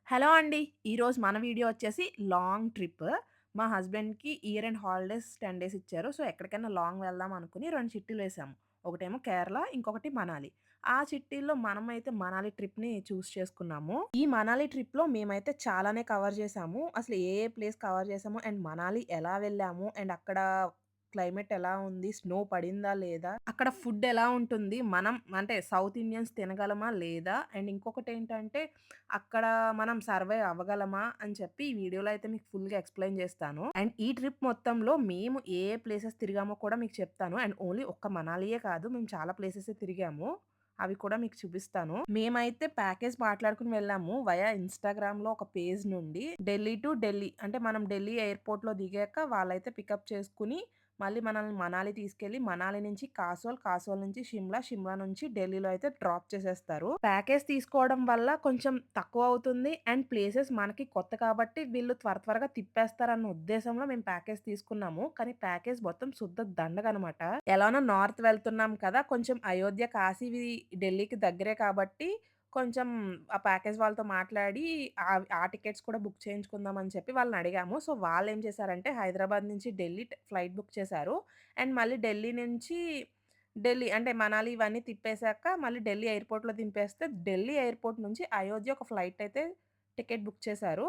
Hello అండి. ఈరోజు మన వీడియో వచ్చేసి లాంగ్ ట్రిప్. మా హస్బెండ్‌కి ఇయర్ ఎండ్ హాలిడేస్ 10 డేస్ ఇచ్చారు. సో, ఎక్కడికైనా లాంగ్ వెళ్దాం అనుకుని 2 చిట్టీలేసాము. ఒకటేమో కేరళ, ఇంకొకటి మనాలి. ఆ చిట్టీల్లో మనమైతే మనాలి ట్రిప్‌ని చేసుకున్నాము. ఈ మనాలి ట్రిప్‌లో మేమైతే చాలానే కవర్ చేసాము. అసలు ఏ ఏ ప్లేస్ కవర్ చేసాము అండ్ మనాలి ఎలా వెళ్ళాము అండ్ అక్కడ క్లైమేట్ ఎలా ఉంది? స్నో పడిందా లేదా? అక్కడ ఫుడ్ ఎలా ఉంటుంది? మనం అంటే సౌత్ ఇండియన్స్ తినగలమా? లేదా? అండ్ ఇంకొకటేంటంటే అక్కడ మనం సర్వైవ్ అవ్వగలమా? అని చెప్పి ఈ వీడియోలో అయితే మీకు ఫుల్‌గా ఎక్స్‌ప్లెయిన్ చేస్తాను. అండ్ ఈ ట్రిప్ మొత్తంలో మేము ఏ ఏ ప్లేసెస్ తిరిగామో కూడా మీకు చెప్తాను. అండ్ ఓన్లీ ఒక్క మనాలియే కాదు. మేము చాలా ప్లేసెసే తిరిగాము. అవి కూడా మీకు చూపిస్తాను. మేమైతే ప్యాకేజ్ మాట్లాడుకొని వెళ్ళాము. వయా ఇన్‌స్టాగ్రామ్‌లో ఒక పేజ్ నుండి ఢిల్లీ అంటే మనం ఢిల్లీ ఎయిర్‌పోర్ట్‌లో దిగాక వాళ్ళైతే పికప్ చేసుకొని మళ్ళీ మనల్ని మనాలి తీసుకెళ్ళి, మనాలి నుంచి కాసోల్ నుంచి షిమ్లా నుంచి ఢిల్లీలో అయితే డ్రాప్ చేసేస్తారు. ప్యాకేజ్ తీసుకోవడం వల్ల కొంచెం తక్కువవుతుంది. అండ్ ప్లేసెస్ మనకి కొత్త కాబట్టి వీళ్ళు త్వరగా తిప్పేస్తారన్న ఉద్దేశంలో మేము ప్యాకేజ్ తీసుకున్నాము. కానీ ప్యాకేజ్ మొత్తం శుద్ధ దండగనమాట. ఎలానో నార్త్ వెళ్తున్నాం కదా! కొంచెం అయోధ్య, కాశీవి ఢిల్లీకి దగ్గరే కాబట్టి కొంచెం ఆ ప్యాకేజ్ వాళ్ళతో మాట్లాడి ఆ టికెట్స్ కూడా బుక్ చేయించుకుందాం అని చెప్పి వాళ్ళనడిగాము. సో, వాళ్ళేం చేశారంటే హైదరాబాద్ నుంచి ఢిల్లీ ఫ్లైట్ బుక్ చేశారు. అండ్ మళ్ళీ ఢిల్లీ అంటే మనాలి ఇవన్నీ తిప్పేసాక మళ్ళీ ఢిల్లీ ఎయిర్‌పోర్ట్‌లో దింపేస్తే ఢిల్లీ ఎయిర్‌పోర్ట్ నుంచి అయోధ్య ఒక ఫ్లైట్ అయితే టికెట్ బుక్ చేశారు.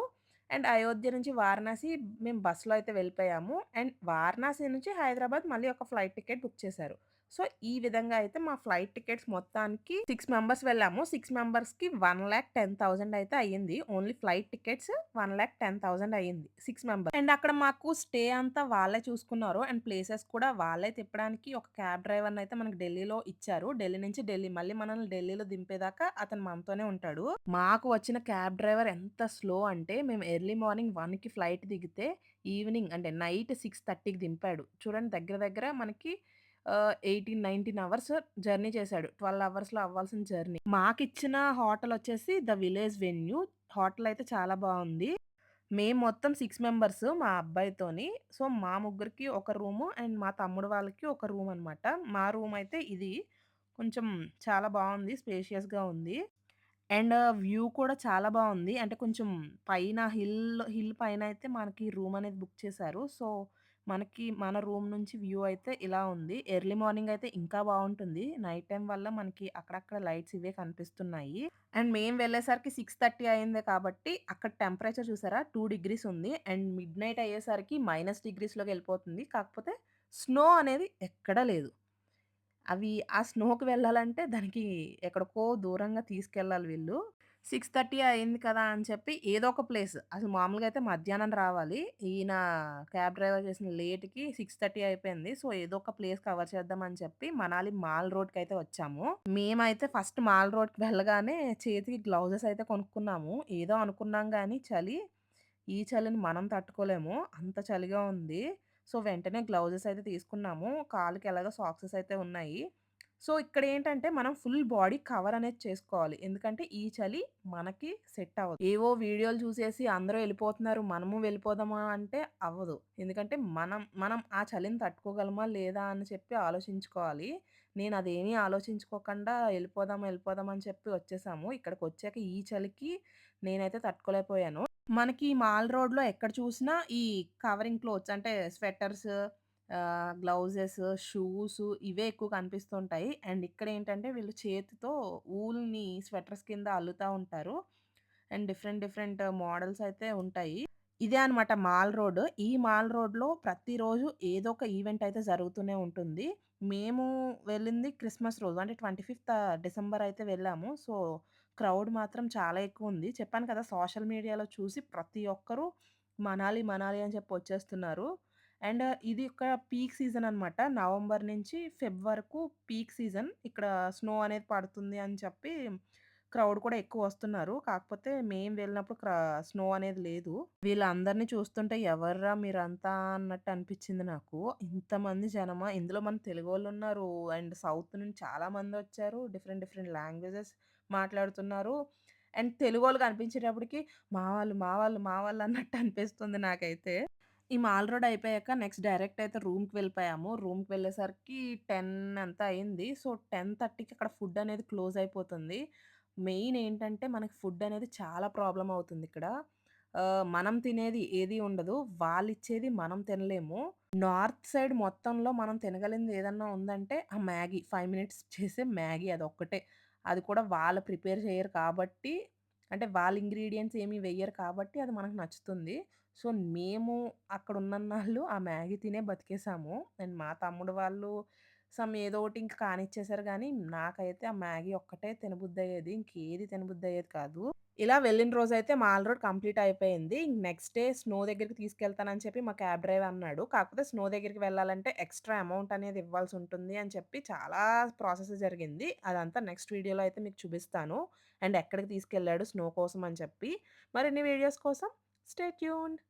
అండ్ అయోధ్య నుంచి వారణాసి మేము బస్‌లో అయితే వెళ్ళిపోయాము. అండ్ వారణాసి నుంచి హైదరాబాద్ మళ్ళీ ఒక ఫ్లైట్ టికెట్ బుక్ చేశారు. సో, ఈ విధంగా అయితే మా ఫ్లైట్ టికెట్స్ మొత్తానికి 6 మెంబర్స్ వెళ్ళాము. 6 మెంబర్స్‌కి 1,10,000 అయితే అయ్యింది. ఓన్లీ ఫ్లైట్ టికెట్స్ 1,10,000 అయ్యింది. 6 మెంబర్స్. అండ్ అక్కడ మాకు స్టే అంతా వాళ్ళే చూసుకున్నారు. అండ్ ప్లేసెస్ కూడా వాళ్ళే తిప్పడానికి ఒక క్యాబ్ డ్రైవర్‌నయితే మనకు ఢిల్లీలో ఇచ్చారు. ఢిల్లీ మళ్ళీ మనల్ని ఢిల్లీలో దింపేదాకా అతను మనతోనే ఉంటాడు. మాకు వచ్చిన క్యాబ్ డ్రైవర్ ఎంత స్లో అంటే మేము ఎర్లీ మార్నింగ్ 1కి ఫ్లైట్ దిగితే ఈవినింగ్ అంటే నైట్ 6:30కి దింపాడు. చూడండి దగ్గర దగ్గర మనకి 18, 19 అవర్స్ జర్నీ చేశాడు. 12 అవర్స్‌లో అవ్వాల్సిన జర్నీ. మాకిచ్చిన హోటలొచ్చేసి 'ద విలేజ్ వెన్యూ'. హోటలయితే చాలా బావుంది. మేము మొత్తం 6 మెంబర్స్ మా అబ్బాయితోని. సో, మా ముగ్గురికి ఒక రూము అండ్ మా తమ్ముడు వాళ్ళకి ఒక రూమనమాట. మా రూమయితే ఇది. కొంచెం చాలా బావుంది. స్పేషియస్‌గా ఉంది. అండ్ వ్యూ కూడా చాలా బావుంది. అంటే కొంచెం పైన హిల్ పైనయితే మనకి రూమ్ అనేది బుక్ చేశారు. సో, మనకి మన రూమ్ నుంచి వ్యూ అయితే ఇలా ఉంది. ఎర్లీ మార్నింగ్ అయితే ఇంకా బావుంటుంది. నైట్ టైమ్ వల్ల మనకి అక్కడక్కడ లైట్స్ ఇవే కనిపిస్తున్నాయి. అండ్ మేము వెళ్ళేసరికి 6:30 అయింది కాబట్టి అక్కడ టెంపరేచర్ చూసారా 2 డిగ్రీస్ ఉంది. అండ్ మిడ్‌నైట్ అయ్యేసరికి -డిగ్రీస్‌లోకెళ్ళిపోతుంది. కాకపోతే స్నో అనేది ఎక్కడా లేదు. ఆ స్నోకి వెళ్ళాలంటే దానికి ఎక్కడికో దూరంగా తీసుకెళ్ళాలి వీళ్ళు. 6:30 అయింది కదా! అని చెప్పి ఏదో ఒక ప్లేస్ అసలు మామూలుగా అయితే మధ్యాహ్నం రావాలి. ఈయన క్యాబ్ డ్రైవర్ చేసిన లేట్‌కి 6:30 అయిపోయింది. సో, ఏదో ఒక ప్లేస్ కవర్ చేద్దాం అని చెప్పి మనాలి మాల్ రోడ్‌కయితే వచ్చాము. మేమైతే ఫస్ట్ మాల్ రోడ్‌కి వెళ్ళగానే చేతికి గ్లౌజెస్ అయితే కొనుక్కున్నాము. ఏదో అనుకున్నాం గానీ ఈ చలిని మనం తట్టుకోలేము. అంత చలిగా ఉంది. సో, వెంటనే గ్లౌజెస్ అయితే తీసుకున్నాము. కాళ్ళకి ఎలాగో సాక్సెస్ అయితే ఉన్నాయి. సో, ఇక్కడేంటంటే మనం ఫుల్ బాడీ కవర్ అనేది చేసుకోవాలి. ఎందుకంటే ఈ చలి మనకి సెట్ అవ్వదు. ఏవో వీడియోలు చూసేసి అందరూ ఎళ్ళిపోతున్నారు. మనము వెళ్ళిపోదామా అంటే అవ్వదు. ఎందుకంటే మనం ఆ చలిని తట్టుకోగలమా లేదా అని చెప్పి ఆలోచించుకోవాలి. నేనదేమీ ఆలోచించుకోకుండా ఎళ్ళిపోదాం అని చెప్పి వచ్చేసాము. ఇక్కడికొచ్చాక ఈ చలికి నేనైతే తట్టుకోలేకపోయాను. మనకి మాల్ రోడ్‌లో ఎక్కడ చూసినా ఈ కవరింగ్ క్లోత్స్ అంటే స్వెటర్స్, గ్లౌజెస్, షూస్ ఇవే ఎక్కువ కనిపిస్తుంటాయి. అండ్ ఇక్కడేంటంటే వీళ్ళు చేతితో వూల్‌ని స్వెటర్స్ కింద అల్లుతా ఉంటారు. అండ్ డిఫరెంట్ మోడల్స్ అయితే ఉంటాయి. ఇదే అనమాట మాల్ రోడ్. ఈ మాల్ రోడ్‌లో ప్రతిరోజు ఏదో ఒక ఈవెంట్ అయితే జరుగుతూనే ఉంటుంది. మేము వెళ్ళింది క్రిస్మస్ రోజు అంటే 25థ్ డిసెంబర్ అయితే వెళ్ళాము. సో, క్రౌడ్ మాత్రం చాలా ఎక్కువుంది. చెప్పాను కదా! సోషల్ మీడియాలో చూసి ప్రతి ఒక్కరు మనాలి అని చెప్పి వచ్చేస్తున్నారు. అండ్ ఇది ఒక పీక్ సీజన్ అనమాట. నవంబర్ నుంచి ఫెబ్ వరకు పీక్ సీజన్. ఇక్కడ స్నో అనేది పడుతుంది అని చెప్పి క్రౌడ్ కూడా ఎక్కువొస్తున్నారు. కాకపోతే మేము వెళ్ళినప్పుడు స్నో అనేది లేదు. వీళ్ళందరిని చూస్తుంటే ఎవర్రా మీరంతా అన్నట్టు అనిపిచ్చింది నాకు. ఇంతమంది జనమా? ఇందులో మన తెలుగోళ్ళున్నారు. అండ్ సౌత్ నుంచి చాలా మందొచ్చారు. డిఫరెంట్ లాంగ్వేజెస్ మాట్లాడుతున్నారు. అండ్ తెలుగోళ్ళు కనిపించేటప్పటికి మా వాళ్ళు అన్నట్టు అనిపిస్తుంది నాకైతే. ఈ మాల్ రోడ్ అయిపోయాక నెక్స్ట్ డైరెక్ట్ అయితే రూమ్‌కి వెళ్ళిపోయాము. రూమ్‌కి వెళ్ళేసరికి 10 ఎంతో అయింది. సో, 10:30కి అక్కడ ఫుడ్ అనేది క్లోజ్ అయిపోతుంది. మెయిన్ ఏంటంటే మనకి ఫుడ్ అనేది చాలా ప్రాబ్లమ్ అవుతుందిక్కడ. మనం తినేది ఏది ఉండదు. వాళ్ళిచ్చేది మనం తినలేము. నార్త్ సైడ్ మొత్తంలో మనం తినగలిగింది ఏదన్నా ఉందంటే ఆ మ్యాగీ. 5 మినిట్స్ చేసే మ్యాగీ అదొక్కటే. అది కూడా వాళ్ళు ప్రిపేర్ చేయరు కాబట్టి అంటే వాళ్ళ ఇంగ్రీడియెంట్స్ ఏమి వెయ్యరు కాబట్టి అది మనకు నచ్చుతుంది. సో, మేము అక్కడున్నన్నాళ్ళు ఆ మ్యాగీ తినే బతికేసాము. అండ్ మా తమ్ముడు వాళ్ళు ఏదో ఒకటి ఇంక కానిచ్చేసారు గానీ, నాకైతే ఆ మ్యాగీ ఒక్కటే తినబుద్దయ్యేది. ఇంకేది తినబుద్దయ్యేది కాదు. ఇలా వెళ్ళిన రోజైతే మాల్ రోడ్ కంప్లీట్ అయిపోయింది. ఇంక నెక్స్ట్ డే స్నో దగ్గరికి తీసుకెళ్తానని చెప్పి మా క్యాబ్ డ్రైవర్ అన్నాడు. కాకపోతే స్నో దగ్గరికి వెళ్ళాలంటే ఎక్స్‌ట్రా అమౌంట్ అనేది ఇవ్వాల్సుంటుంది అని చెప్పి చాలా ప్రాసెస్ జరిగింది. అదంతా నెక్స్ట్ వీడియోలో అయితే మీకు చూపిస్తాను. అండ్ ఎక్కడికి తీసుకెళ్ళాడు స్నో కోసం అని చెప్పి. మరిన్ని వీడియోస్ కోసం స్టే ట్యూన్డ్.